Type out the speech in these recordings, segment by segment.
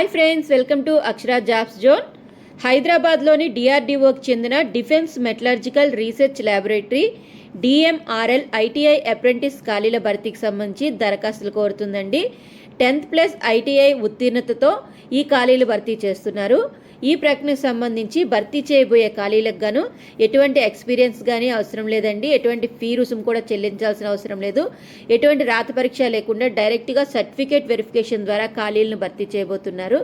Hi friends, welcome to Akshara jobs zone. హైదరాబాద్లోని డిఆర్డీఓకి చెందిన defence metallurgical research laboratory DMRL ITI apprentice ఖాళీల భర్తీకి సంబంధించి దరఖాస్తులు కోరుతుందండి. 10th+ ఐటీఐ ఉత్తీర్ణతతో ఈ ఖాళీలు భర్తీ చేస్తున్నారు. ఈ ప్రకటనకు సంబంధించి భర్తీ చేయబోయే ఖాళీలకు గాను ఎటువంటి ఎక్స్పీరియన్స్ కానీ అవసరం లేదండి. ఎటువంటి ఫీ రుసుము కూడా చెల్లించాల్సిన అవసరం లేదు. ఎటువంటి రాత పరీక్ష లేకుండా డైరెక్ట్గా సర్టిఫికేట్ వెరిఫికేషన్ ద్వారా ఖాళీలను భర్తీ చేయబోతున్నారు.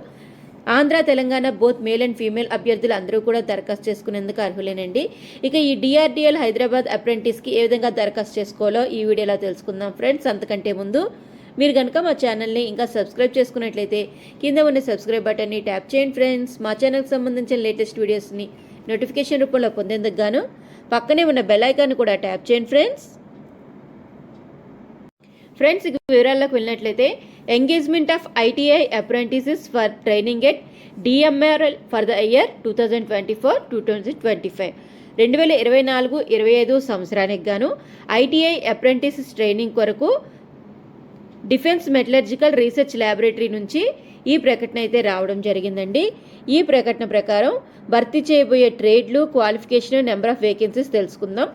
Andhra, Telangana both male and female అభ్యర్థులు అందరూ కూడా దరఖాస్తు చేసుకునేందుకు అర్హులేనండి. ఇక ఈ డిఆర్డీఎల్ హైదరాబాద్ అప్రెంటిస్కి ఏ విధంగా దరఖాస్తు చేసుకోవాలో ఈ వీడియోలో తెలుసుకుందాం ఫ్రెండ్స్. అంతకంటే ముందు మీరు కనుక మా ఛానల్ని ఇంకా సబ్స్క్రైబ్ చేసుకున్నట్లయితే కింద ఉన్న సబ్స్క్రైబ్ బటన్ని ట్యాప్ చేయండి ఫ్రెండ్స్. మా ఛానల్కి సంబంధించిన లేటెస్ట్ వీడియోస్ని నోటిఫికేషన్ రూపంలో పొందేందుకు గాను పక్కనే ఉన్న బెల్ ఐకాన్ కూడా ట్యాప్ చేయండి ఫ్రెండ్స్. ఇక వివరాల్లోకి వెళ్ళినట్లయితే engagement of ITI apprentices for training at DMRL for the year 2024-2025 2024-25 సంవత్సరానికి గాను ఐటీఐ అప్రెంటిసెస్ ట్రైనింగ్ కొరకు డిఫెన్స్ మెటలర్జికల్ రీసెర్చ్ ల్యాబొరేటరీ నుంచి ఈ ప్రకటన అయితే రావడం జరిగిందండి. ఈ ప్రకటన ప్రకారం భర్తీ చేయబోయే ట్రేడ్లు, క్వాలిఫికేషన్, నెంబర్ ఆఫ్ వేకెన్సీస్ తెలుసుకుందాం.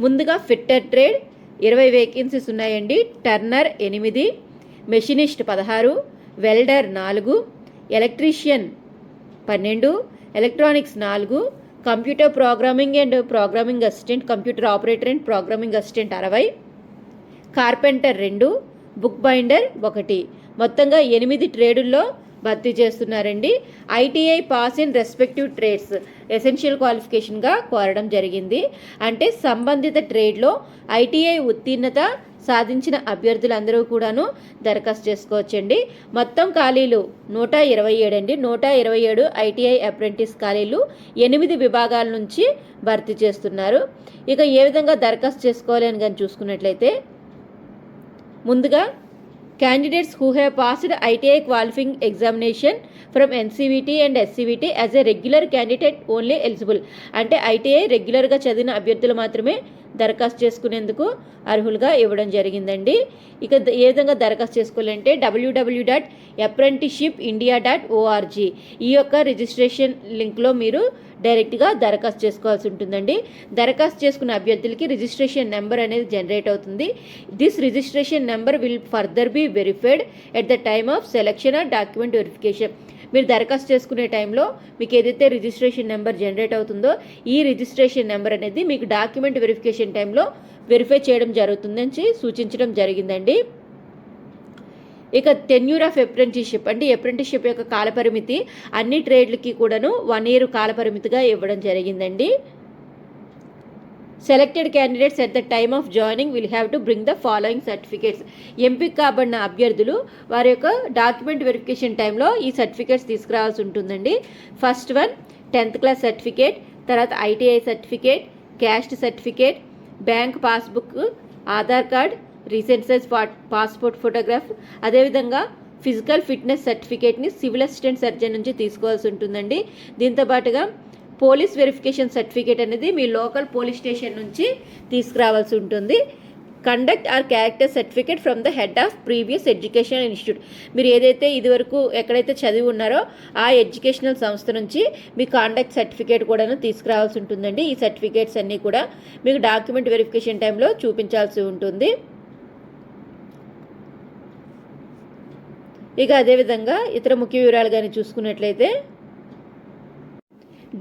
ముందుగా ఫిట్టర్ ట్రేడ్ 20 వేకెన్సీస్ ఉన్నాయండి. Turner 8, machinist 16, welder 4, electrician 12, electronics 4, computer programming and programming assistant, computer operator and programming assistant 60, carpenter 2, book binder 1. మొత్తంగా 8 ట్రేడుల్లో భర్తీ చేస్తున్నారండి. ITI pass in respective trades essential క్వాలిఫికేషన్గా కోరడం జరిగింది. అంటే సంబంధిత ట్రేడ్లో ఐటీఐ ఉత్తీర్ణత సాధించిన అభ్యర్థులందరూ కూడాను దరఖాస్తు చేసుకోవచ్చండి. మొత్తం ఖాళీలు 127 అండి. 127 ఐటీఐ అప్రెంటిస్ ఖాళీలు 8 విభాగాల నుంచి భర్తీ చేస్తున్నారు. ఇక ఏ విధంగా దరఖాస్తు చేసుకోవాలి అని కానీ చూసుకున్నట్లయితే ముందుగా candidates who have passed ITI qualifying examination from NCVT and SCVT as a regular candidate only eligible. అంటే ఐటీఐ రెగ్యులర్గా చదివిన అభ్యర్థులు మాత్రమే దరఖాస్తు చేసుకునేందుకు అర్హులుగా ఇవ్వడం జరిగిందండి. ఇక ఏ విధంగా దరఖాస్తు చేసుకోవాలంటే www.apprenticeshipindia.org ఈ యొక్క రిజిస్ట్రేషన్ లింక్లో మీరు డైరెక్ట్గా దరఖాస్తు చేసుకోవాల్సి ఉంటుందండి. దరఖాస్తు చేసుకున్న అభ్యర్థులకి రిజిస్ట్రేషన్ నెంబర్ అనేది జనరేట్ అవుతుంది. This registration number will further be verified at the time of selection are document verification. మీరు దరఖాస్తు చేసుకునే టైంలో మీకు ఏదైతే రిజిస్ట్రేషన్ నెంబర్ జనరేట్ అవుతుందో ఈ రిజిస్ట్రేషన్ నెంబర్ అనేది మీకు డాక్యుమెంట్ వెరిఫికేషన్ టైంలో వెరిఫై చేయడం జరుగుతుందని సూచించడం జరిగిందండి. ఇక టెన్యూర్ ఆఫ్ అప్రెంటిస్షిప్ అంటే అప్రెంటిస్షిప్ యొక్క కాలపరిమితి అన్ని ట్రేడ్లకి కూడాను 1 year కాలపరిమితిగా ఇవ్వడం జరిగిందండి. Selected candidates at the time of joining will have to bring the following certificates. ఎంపిక కాబడిన అభ్యర్థులు వారి యొక్క డాక్యుమెంట్ వెరిఫికేషన్ టైంలో ఈ సర్టిఫికేట్స్ తీసుకురావాల్సి ఉంటుందండి. ఫస్ట్ వన్ 10th సర్టిఫికేట్, తర్వాత ITI certificate, caste certificate, bank passbook, Aadhaar card, recent size passport photograph, అదేవిధంగా ఫిజికల్ ఫిట్నెస్ సర్టిఫికేట్ని సివిల్ అసిస్టెంట్ సర్జన్ నుంచి తీసుకోవాల్సి ఉంటుందండి. దీంతోపాటుగా పోలీస్ వెరిఫికేషన్ సర్టిఫికేట్ అనేది మీ లోకల్ పోలీస్ స్టేషన్ నుంచి తీసుకురావాల్సి ఉంటుంది. Conduct or character certificate from the head of previous educational institute. మీరు ఏదైతే ఇదివరకు ఎక్కడైతే చదివి ఉన్నారో ఆ ఎడ్యుకేషనల్ సంస్థ నుంచి మీ కాండక్ట్ సర్టిఫికేట్ కూడాను తీసుకురావాల్సి ఉంటుందండి. ఈ సర్టిఫికేట్స్ అన్నీ కూడా మీకు డాక్యుమెంట్ వెరిఫికేషన్ టైంలో చూపించాల్సి ఉంటుంది. ఇక అదేవిధంగా ఇతర ముఖ్య వివరాలు కానీ చూసుకున్నట్లయితే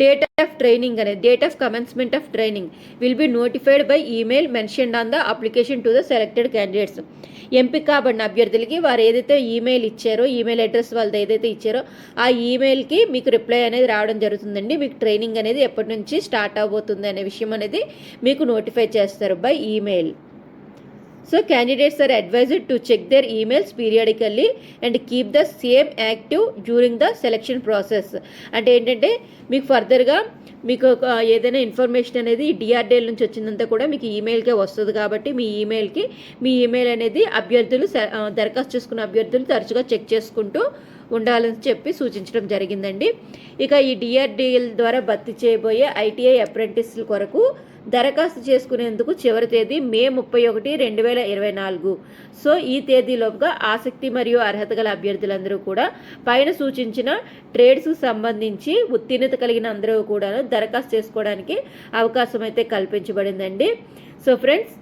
డేట్ ఆఫ్ ట్రైనింగ్ అనేది date of commencement of training will be notified by email mentioned on the application to the selected candidates. ఎంపిక కాబడిన అభ్యర్థులకి వారు ఏదైతే ఈమెయిల్ ఇచ్చారో, ఈమెయిల్ అడ్రస్ వాళ్ళది ఏదైతే ఇచ్చారో ఆ ఈమెయిల్కి మీకు రిప్లై అనేది రావడం జరుగుతుందండి. మీకు ట్రైనింగ్ అనేది ఎప్పటి నుంచి స్టార్ట్ అవబోతుంది అనే విషయం అనేది మీకు నోటిఫై చేస్తారు by email. So candidates are advised to check their emails periodically and keep the same active during the selection process. అంటే ఏంటంటే మీకు ఫర్దర్గా మీకు ఏదైనా ఇన్ఫర్మేషన్ అనేది డిఆర్డీఎల్ నుంచి వచ్చిందంతా కూడా మీకు ఈమెయిల్కే వస్తుంది. కాబట్టి మీ ఈమెయిల్ అనేది అభ్యర్థులు దరఖాస్తు చేసుకున్న అభ్యర్థులు తరచుగా చెక్ చేసుకుంటూ ఉండాలని చెప్పి సూచించడం జరిగిందండి. ఇక ఈ డిఆర్డీఎల్ ద్వారా భర్తీ చేయబోయే ఐటీఐ అప్రెంటిస్ల కొరకు దరఖాస్తు చేసుకునేందుకు చివరి తేదీ మే 31, 2024. సో ఈ తేదీలోపుగా ఆసక్తి మరియు అర్హత గల అభ్యర్థులందరూ కూడా పైన సూచించిన ట్రేడ్స్కు సంబంధించి ఉత్తీర్ణత కలిగిన అందరూ కూడా దరఖాస్తు చేసుకోవడానికి అవకాశం అయితే కల్పించబడిందండి. సో ఫ్రెండ్స్,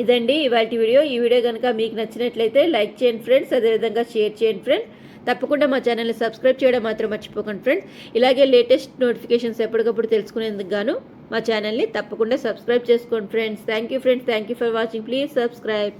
ఇదండి ఇవాళ వీడియో. ఈ వీడియో కనుక మీకు నచ్చినట్లయితే లైక్ చేయండి ఫ్రెండ్స్, అదేవిధంగా షేర్ చేయండి ఫ్రెండ్స్. తప్పకుండా మా ఛానల్ని సబ్స్క్రైబ్ చేయడం మాత్రం మర్చిపోకండి ఫ్రెండ్స్. ఇలాగే లేటెస్ట్ నోటిఫికేషన్స్ ఎప్పటికప్పుడు తెలుసుకునేందుకు గాను మా ఛానల్ని తప్పకుండా సబ్స్క్రైబ్ చేసుకోండి friends. Thank you friends, thank you for watching. Please subscribe.